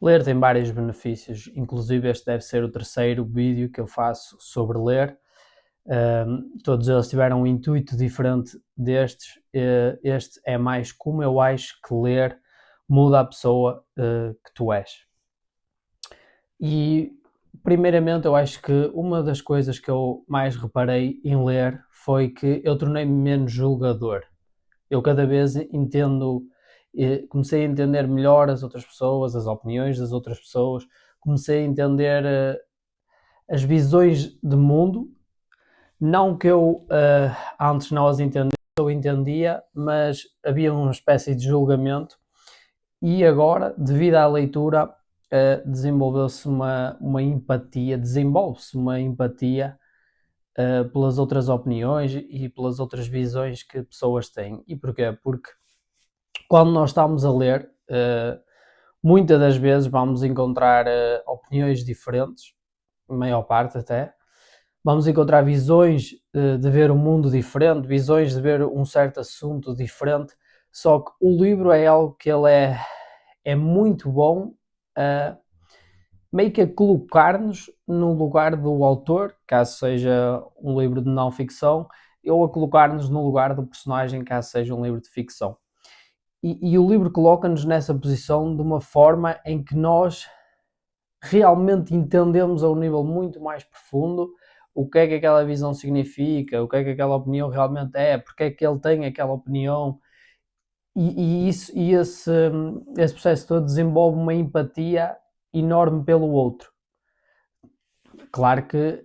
Ler tem vários benefícios, inclusive este deve ser o terceiro vídeo que eu faço sobre ler. Todos eles tiveram um intuito diferente destes. Este é mais como eu acho que ler muda a pessoa que tu és. E, primeiramente, eu acho que uma das coisas que eu mais reparei em ler foi que eu tornei-me menos julgador. Eu cada vez comecei a entender melhor as outras pessoas, as opiniões das outras pessoas, comecei a entender as visões de mundo, não que eu antes não as entendesse, eu entendia, mas havia uma espécie de julgamento e agora, devido à leitura, desenvolveu-se uma empatia, desenvolve-se uma empatia pelas outras opiniões e pelas outras visões que pessoas têm. E porquê? Porque quando nós estamos a ler, muitas das vezes vamos encontrar opiniões diferentes, maior parte até, vamos encontrar visões de ver o mundo diferente, visões de ver um certo assunto diferente, só que o livro é algo que ele é muito bom meio que a colocar-nos no lugar do autor, caso seja um livro de não ficção, ou a colocar-nos no lugar do personagem, caso seja um livro de ficção. E o livro coloca-nos nessa posição de uma forma em que nós realmente entendemos a um nível muito mais profundo o que é que aquela visão significa, o que é que aquela opinião realmente é, porque é que ele tem aquela opinião, esse processo todo desenvolve uma empatia enorme pelo outro. Claro que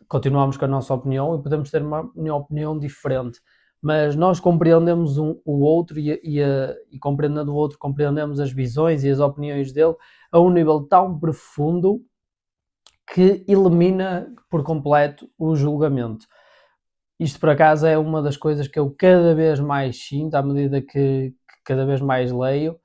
continuamos com a nossa opinião e podemos ter uma opinião diferente, mas nós compreendemos o outro e compreendendo o outro, compreendemos as visões e as opiniões dele a um nível tão profundo que elimina por completo o julgamento. Isto, por acaso, é uma das coisas que eu cada vez mais sinto, à medida que cada vez mais leio,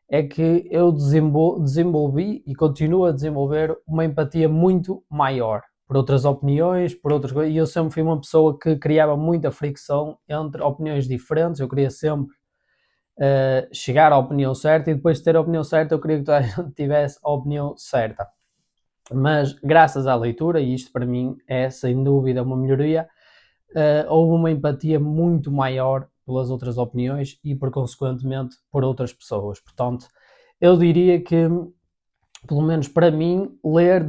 é que eu desenvolvi e continuo a desenvolver uma empatia muito maior por outras opiniões, por outras coisas, e eu sempre fui uma pessoa que criava muita fricção entre opiniões diferentes, eu queria sempre chegar à opinião certa, e depois de ter a opinião certa eu queria que toda a gente tivesse a opinião certa. Mas graças à leitura, e isto para mim é sem dúvida uma melhoria, houve uma empatia muito maior pelas outras opiniões e por consequentemente por outras pessoas. Portanto, eu diria que, pelo menos para mim, ler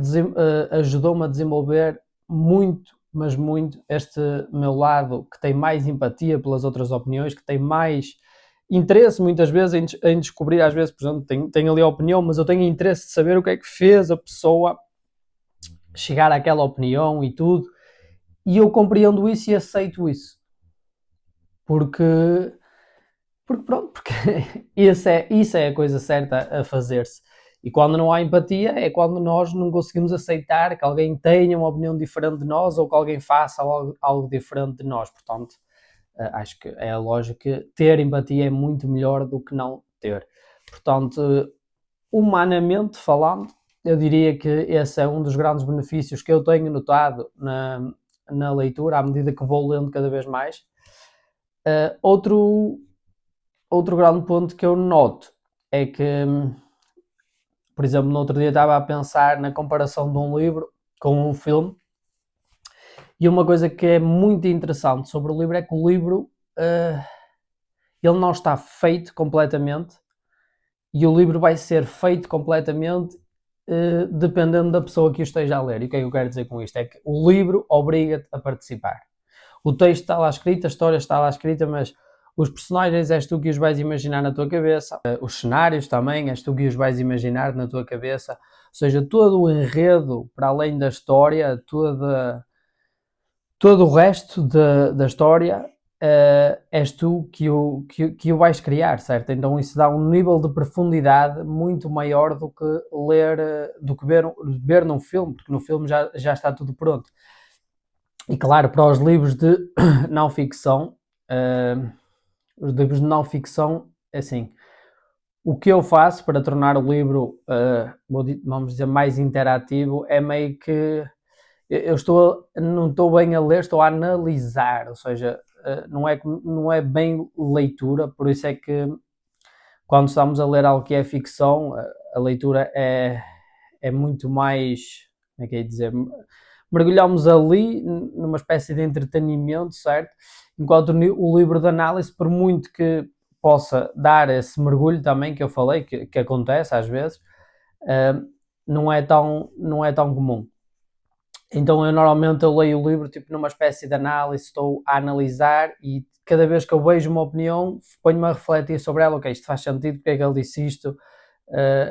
ajudou-me a desenvolver muito, mas muito, este meu lado que tem mais empatia pelas outras opiniões, que tem mais interesse muitas vezes em descobrir, às vezes, por exemplo, tenho ali a opinião, mas eu tenho interesse de saber o que é que fez a pessoa chegar àquela opinião e tudo, e eu compreendo isso e aceito isso, porque pronto, porque isso é a coisa certa a fazer-se. E quando não há empatia é quando nós não conseguimos aceitar que alguém tenha uma opinião diferente de nós ou que alguém faça algo diferente de nós. Portanto, acho que é lógico que ter empatia é muito melhor do que não ter. Portanto, humanamente falando, eu diria que esse é um dos grandes benefícios que eu tenho notado na leitura, à medida que vou lendo cada vez mais. Outro grande ponto que eu noto é que, por exemplo, no outro dia estava a pensar na comparação de um livro com um filme, e uma coisa que é muito interessante sobre o livro é que o livro ele não está feito completamente, e o livro vai ser feito completamente dependendo da pessoa que o esteja a ler. E o que é que eu quero dizer com isto? É que o livro obriga-te a participar. O texto está lá escrito, a história está lá escrita, mas os personagens és tu que os vais imaginar na tua cabeça, os cenários também és tu que os vais imaginar na tua cabeça, ou seja, todo o enredo para além da história, todo o resto da história és tu que o vais criar, certo? Então isso dá um nível de profundidade muito maior do que ler, do que ver num filme, porque no filme já está tudo pronto. E claro, para os livros de não ficção, os livros de não ficção, assim, o que eu faço para tornar o livro, vamos dizer, mais interativo é meio que não estou bem a ler, estou a analisar, ou seja, não é bem leitura, por isso é que quando estamos a ler algo que é ficção, a leitura é muito mais, como é que é dizer, mergulhamos ali numa espécie de entretenimento, certo? Enquanto o livro de análise, por muito que possa dar esse mergulho também que eu falei, que acontece às vezes, não é tão comum. Então eu normalmente leio o livro tipo numa espécie de análise, estou a analisar e cada vez que eu vejo uma opinião ponho-me a refletir sobre ela, ok, isto faz sentido, porque é que ele disse isto,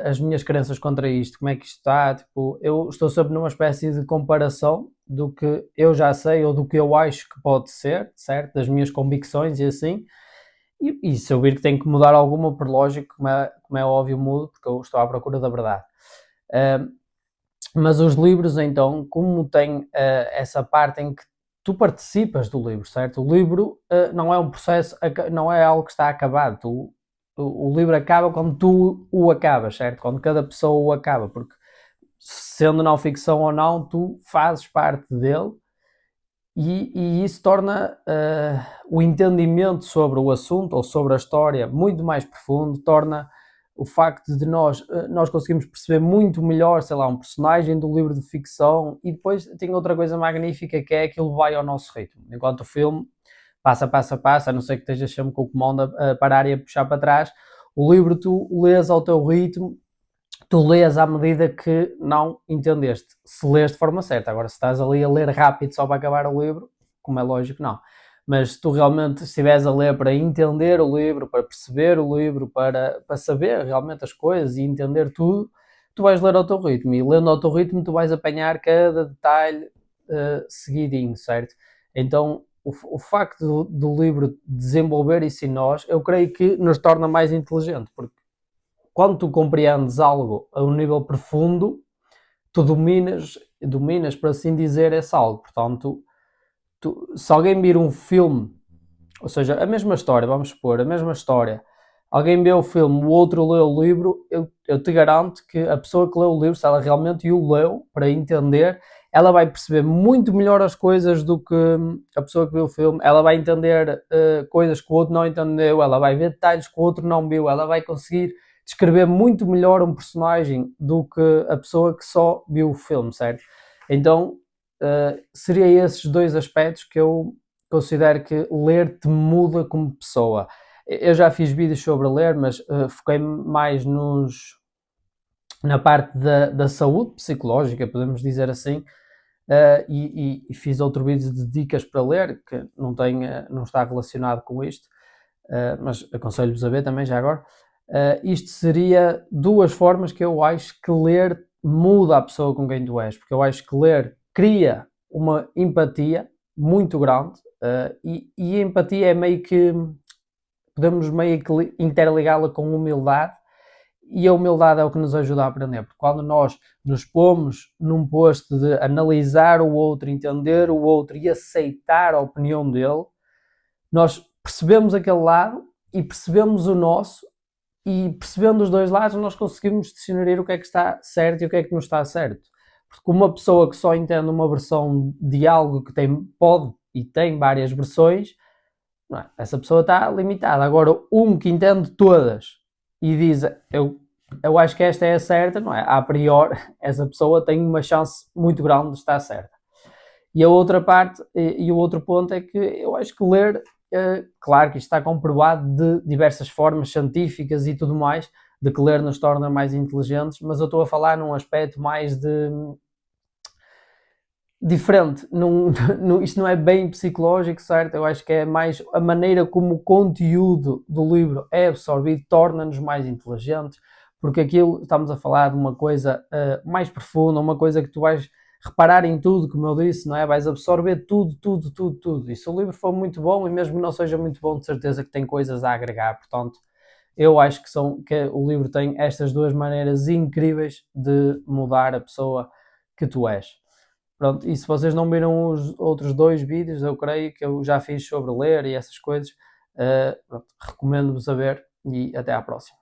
as minhas crenças contra isto, como é que isto está, tipo, eu estou sempre numa espécie de comparação do que eu já sei ou do que eu acho que pode ser, certo? Das minhas convicções e assim, e se eu vir que tenho que mudar alguma, por lógico, como é óbvio, mudo, porque eu estou à procura da verdade. Mas os livros, então, como tem essa parte em que tu participas do livro, certo? O livro não é um processo, não é algo que está acabado. O livro acaba quando tu o acabas, certo? Quando cada pessoa o acaba, porque sendo não ficção ou não, tu fazes parte dele e isso torna o entendimento sobre o assunto ou sobre a história muito mais profundo, torna o facto de nós conseguimos perceber muito melhor, sei lá, um personagem do livro de ficção e depois tem outra coisa magnífica que é que ele vai ao nosso ritmo, enquanto o filme passa, a não ser que estejas sempre com o comando a parar e a puxar para trás, o livro tu lês ao teu ritmo, tu lês à medida que não entendeste, se lês de forma certa. Agora, se estás ali a ler rápido só para acabar o livro, como é lógico, não. Mas se tu realmente estiveres a ler para entender o livro, para perceber o livro, para saber realmente as coisas e entender tudo, tu vais ler ao teu ritmo. E lendo ao teu ritmo, tu vais apanhar cada detalhe seguidinho, certo? Então, o facto do livro desenvolver isso em nós, eu creio que nos torna mais inteligente, porque quando tu compreendes algo a um nível profundo, tu dominas, por assim dizer, esse algo. Portanto, se alguém vir um filme, ou seja, a mesma história, vamos supor, a mesma história, alguém vê o filme, o outro lê o livro, eu te garanto que a pessoa que lê o livro, se ela realmente o leu para entender, ela vai perceber muito melhor as coisas do que a pessoa que viu o filme, ela vai entender coisas que o outro não entendeu, ela vai ver detalhes que o outro não viu, ela vai conseguir descrever muito melhor um personagem do que a pessoa que só viu o filme, certo? Então, seria esses dois aspectos que eu considero que ler te muda como pessoa. Eu já fiz vídeos sobre ler, mas foquei-me mais na parte da saúde psicológica, podemos dizer assim, e fiz outro vídeo de dicas para ler, que não está relacionado com isto, mas aconselho-vos a ver também já agora. Isto seria duas formas que eu acho que ler muda a pessoa com quem tu és, porque eu acho que ler cria uma empatia muito grande e a empatia é meio que podemos meio que interligá-la com humildade e a humildade é o que nos ajuda a aprender, porque quando nós nos pomos num posto de analisar o outro, entender o outro e aceitar a opinião dele, nós percebemos aquele lado e percebemos o nosso e percebendo os dois lados nós conseguimos discernir o que é que está certo e o que é que não está certo. Porque uma pessoa que só entende uma versão de algo que pode e tem várias versões, não é? Essa pessoa está limitada. Agora, um que entende todas e diz eu acho que esta é a certa, não é? A priori, essa pessoa tem uma chance muito grande de estar certa. E a outra parte, e o outro ponto é que eu acho que ler, claro que isto está comprovado de diversas formas científicas e tudo mais, de que ler nos torna mais inteligentes, mas eu estou a falar num aspecto mais diferente. Isto não é bem psicológico, certo? Eu acho que é mais a maneira como o conteúdo do livro é absorvido torna-nos mais inteligentes, porque aquilo, estamos a falar de uma coisa mais profunda, uma coisa que tu vais reparar em tudo, como eu disse, não é? Vais absorver tudo, tudo, tudo, tudo. E se o livro for muito bom, e mesmo que não seja muito bom, de certeza que tem coisas a agregar. Portanto, eu acho que o livro tem estas duas maneiras incríveis de mudar a pessoa que tu és. Pronto, e se vocês não viram os outros dois vídeos, eu creio que eu já fiz sobre ler e essas coisas, recomendo-vos a ver e até à próxima.